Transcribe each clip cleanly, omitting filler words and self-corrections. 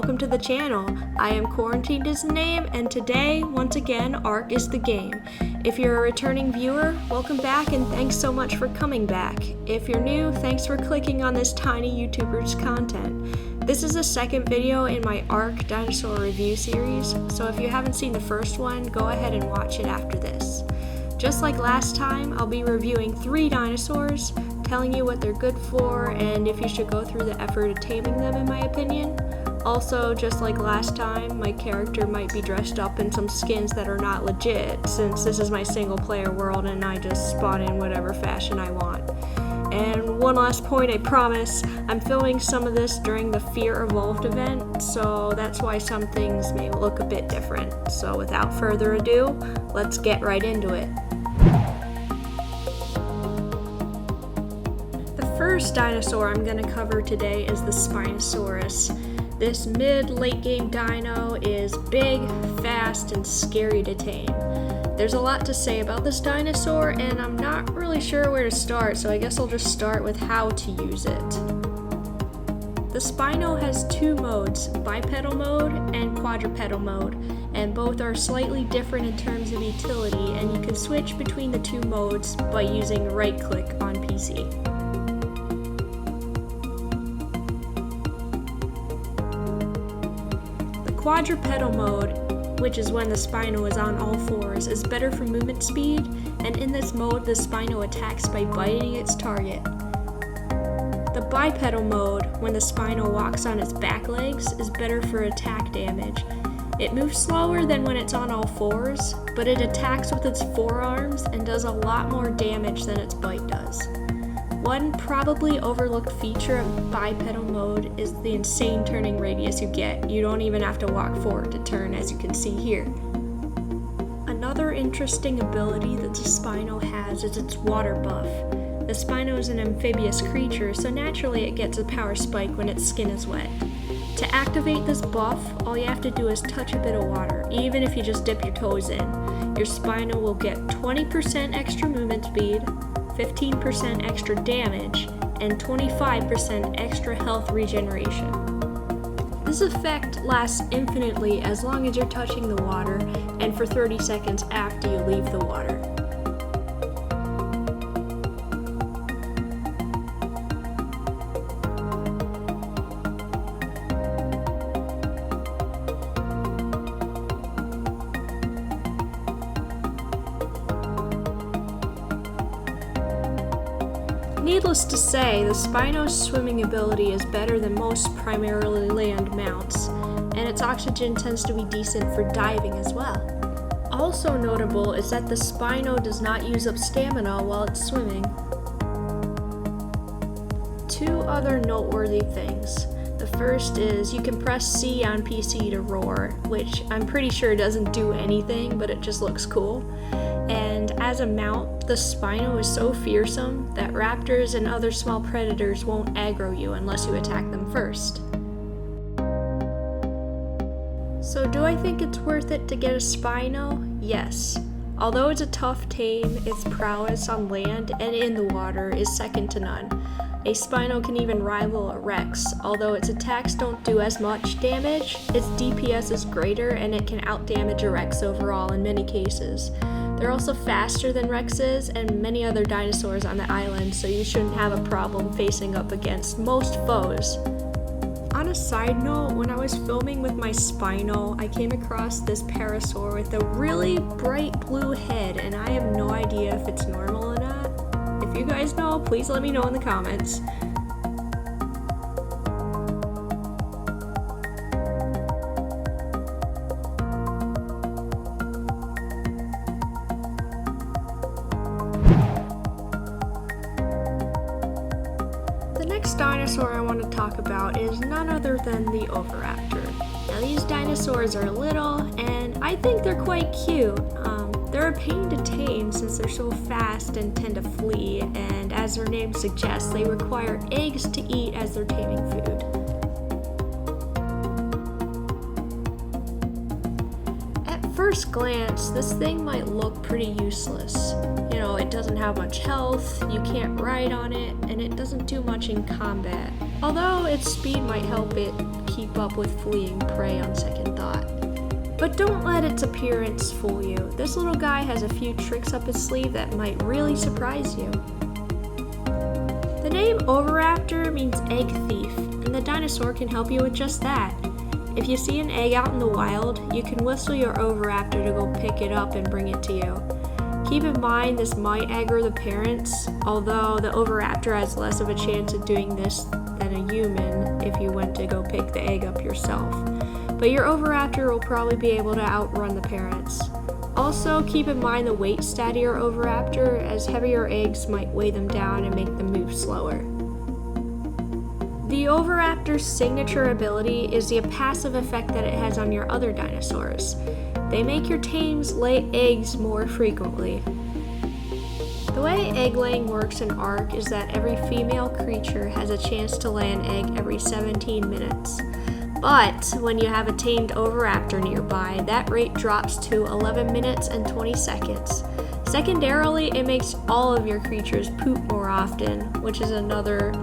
welcome to the channel. I am Quarantined is the name, and today, once again, ARK is the game. If you're a returning viewer, welcome back and thanks so much for coming back. If you're new, thanks for clicking on this tiny YouTuber's content. This is the second video in my ARK Dinosaur review series, so if you haven't seen the first one, go ahead and watch it after this. Just like last time, I'll be reviewing 3 dinosaurs, telling you what they're good for and if you should go through the effort of taming them in my opinion. Also, just like last time, my character might be dressed up in some skins that are not legit, since this is my single player world and I just spawn in whatever fashion I want. And one last point, I promise, I'm filming some of this during the Fear Evolved event, so that's why some things may look a bit different. So without further ado, let's get right into it. The first dinosaur I'm going to cover today is the Spinosaurus. This mid-late game dino is big, fast, and scary to tame. There's a lot to say about this dinosaur, and I'm not really sure where to start, so I guess I'll just start with how to use it. The Spino has 2 modes, bipedal mode and quadrupedal mode, and both are slightly different in terms of utility, and you can switch between the 2 modes by using right-click on PC. Quadrupedal mode, which is when the Spino is on all 4s, is better for movement speed, and in this mode the Spino attacks by biting its target. The bipedal mode, when the Spino walks on its back legs, is better for attack damage. It moves slower than when it's on all 4s, but it attacks with its forearms and does a lot more damage than its bite does. One probably overlooked feature of bipedal mode is the insane turning radius you get. You don't even have to walk forward to turn, as you can see here. Another interesting ability that the Spino has is its water buff. The Spino is an amphibious creature, so naturally it gets a power spike when its skin is wet. To activate this buff, all you have to do is touch a bit of water, even if you just dip your toes in. Your Spino will get 20% extra movement speed, 15% extra damage, and 25% extra health regeneration. This effect lasts infinitely as long as you're touching the water, and for 30 seconds after you leave the water. Needless to say, the Spino's swimming ability is better than most primarily land mounts, and its oxygen tends to be decent for diving as well. Also notable is that the Spino does not use up stamina while it's swimming. 2 other noteworthy things. The first is you can press C on PC to roar, which I'm pretty sure doesn't do anything, but it just looks cool. And as a mount, the Spino is so fearsome that raptors and other small predators won't aggro you unless you attack them first. So do I think it's worth it to get a Spino? Yes. Although it's a tough tame, its prowess on land and in the water is second to none. A Spino can even rival a Rex. Although its attacks don't do as much damage, its DPS is greater and it can outdamage a Rex overall in many cases. They're also faster than Rexes and many other dinosaurs on the island, so you shouldn't have a problem facing up against most foes. On a side note, when I was filming with my Spino, I came across this parasaur with a really bright blue head, and I have no idea if it's normal or not. If you guys know, please let me know in the comments. The next dinosaur I want to talk about is none other than the Oviraptor. Now these dinosaurs are little and I think they're quite cute. They're a pain to tame since they're so fast and tend to flee, and as their name suggests, they require eggs to eat as their taming food. At first glance, this thing might look pretty useless. You know, it doesn't have much health, you can't ride on it, and it doesn't do much in combat. although its speed might help it keep up with fleeing prey on second thought. But don't let its appearance fool you. This little guy has a few tricks up his sleeve that might really surprise you. The name Oviraptor means egg thief, and the dinosaur can help you with just that. If you see an egg out in the wild, you can whistle your Oviraptor to go pick it up and bring it to you. Keep in mind this might aggro the parents, although the Oviraptor has less of a chance of doing this than a human if you went to go pick the egg up yourself. But your Oviraptor will probably be able to outrun the parents. Also, keep in mind the weight stat of your Oviraptor, as heavier eggs might weigh them down and make them move slower. The Oviraptor's signature ability is the passive effect that it has on your other dinosaurs. They make your tames lay eggs more frequently. The way egg laying works in ARK is that every female creature has a chance to lay an egg every 17 minutes. But when you have a tamed Oviraptor nearby, that rate drops to 11 minutes and 20 seconds. Secondarily, it makes all of your creatures poop more often, which is another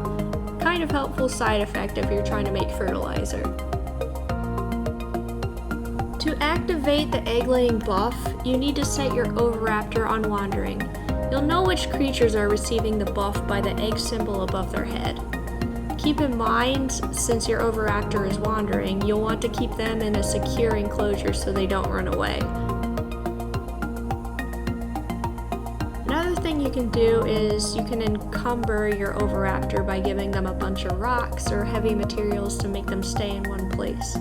kind of helpful side effect if you're trying to make fertilizer. To activate the egg-laying buff, you need to set your Oviraptor on wandering. You'll know which creatures are receiving the buff by the egg symbol above their head. Keep in mind, since your Oviraptor is wandering, you'll want to keep them in a secure enclosure so they don't run away. Another thing you can do is you can encumber your Oviraptor by giving them a bunch of rocks or heavy materials to make them stay in one place.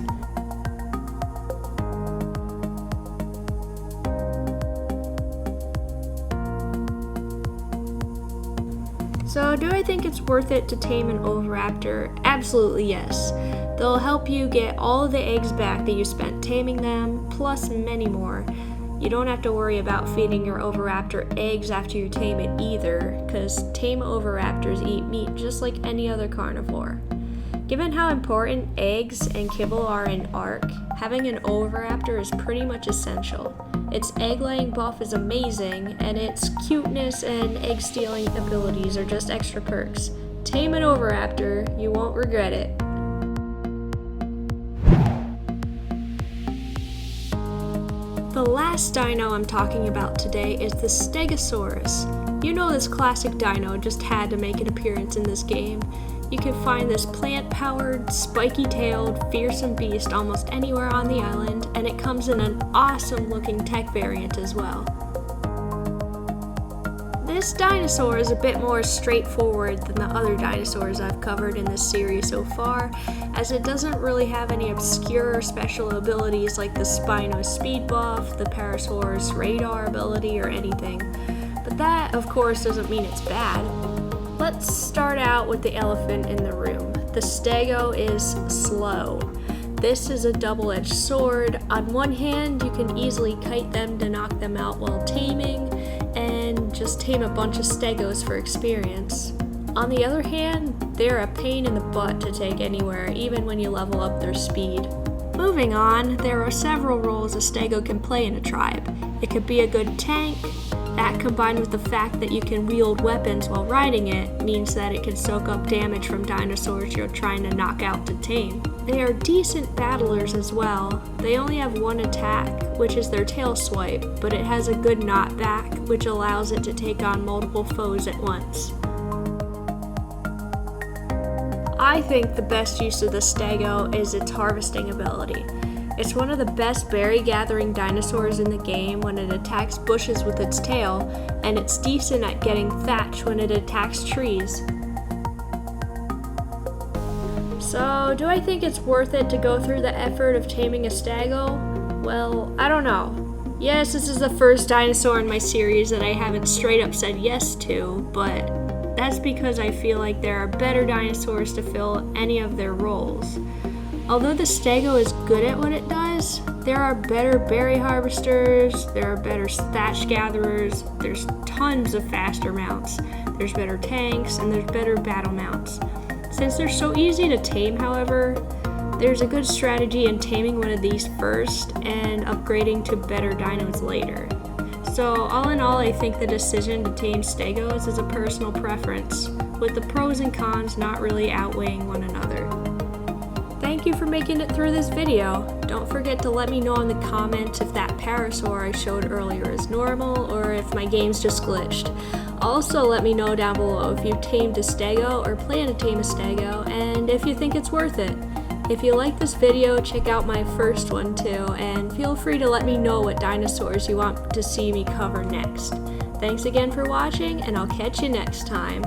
So, do I think it's worth it to tame an Oviraptor? Absolutely yes. They'll help you get all of the eggs back that you spent taming them, plus many more. You don't have to worry about feeding your Oviraptor eggs after you tame it either, because tame Oviraptors eat meat just like any other carnivore. Given how important eggs and kibble are in ARK, having an Oviraptor is pretty much essential. Its egg-laying buff is amazing, and its cuteness and egg-stealing abilities are just extra perks. Tame an Oviraptor, you won't regret it. The last dino I'm talking about today is the Stegosaurus. You know this classic dino just had to make an appearance in this game. You can find this plant-powered, spiky-tailed, fearsome beast almost anywhere on the island, and it comes in an awesome-looking tech variant as well. This dinosaur is a bit more straightforward than the other dinosaurs I've covered in this series so far, as it doesn't really have any obscure special abilities like the Spino speed buff, the Parasaurus radar ability, or anything. But that, of course, doesn't mean it's bad. Let's start out with the elephant in the room. The Stego is slow. This is a double-edged sword. On one hand, you can easily kite them to knock them out while taming, and just tame a bunch of Stegos for experience. On the other hand, they're a pain in the butt to take anywhere, even when you level up their speed. Moving on, there are several roles a Stego can play in a tribe. It could be a good tank. That, combined with the fact that you can wield weapons while riding it, means that it can soak up damage from dinosaurs you're trying to knock out to tame. They are decent battlers as well. They only have one attack, which is their tail swipe, but it has a good knockback, which allows it to take on multiple foes at once. I think the best use of the Stego is its harvesting ability. It's one of the best berry-gathering dinosaurs in the game when it attacks bushes with its tail, and it's decent at getting thatch when it attacks trees. So, do I think it's worth it to go through the effort of taming a Stego? Well, I don't know. Yes, this is the first dinosaur in my series that I haven't straight up said yes to, but that's because I feel like there are better dinosaurs to fill any of their roles. Although the Stego is good at what it does, there are better berry harvesters, there are better thatch gatherers, there's tons of faster mounts, there's better tanks, and there's better battle mounts. Since they're so easy to tame, however, there's a good strategy in taming one of these first and upgrading to better dinos later. So all in all, I think the decision to tame Stegos is a personal preference. with the pros and cons not really outweighing one another. Thank you for making it through this video. Don't forget to let me know in the comments if that parasaur I showed earlier is normal or if my game's just glitched. Also let me know down below if you've tamed a stego or plan to tame a stego and if you think it's worth it. If you like this video, check out my first one too, and feel free to let me know what dinosaurs you want to see me cover next. Thanks again for watching, and I'll catch you next time.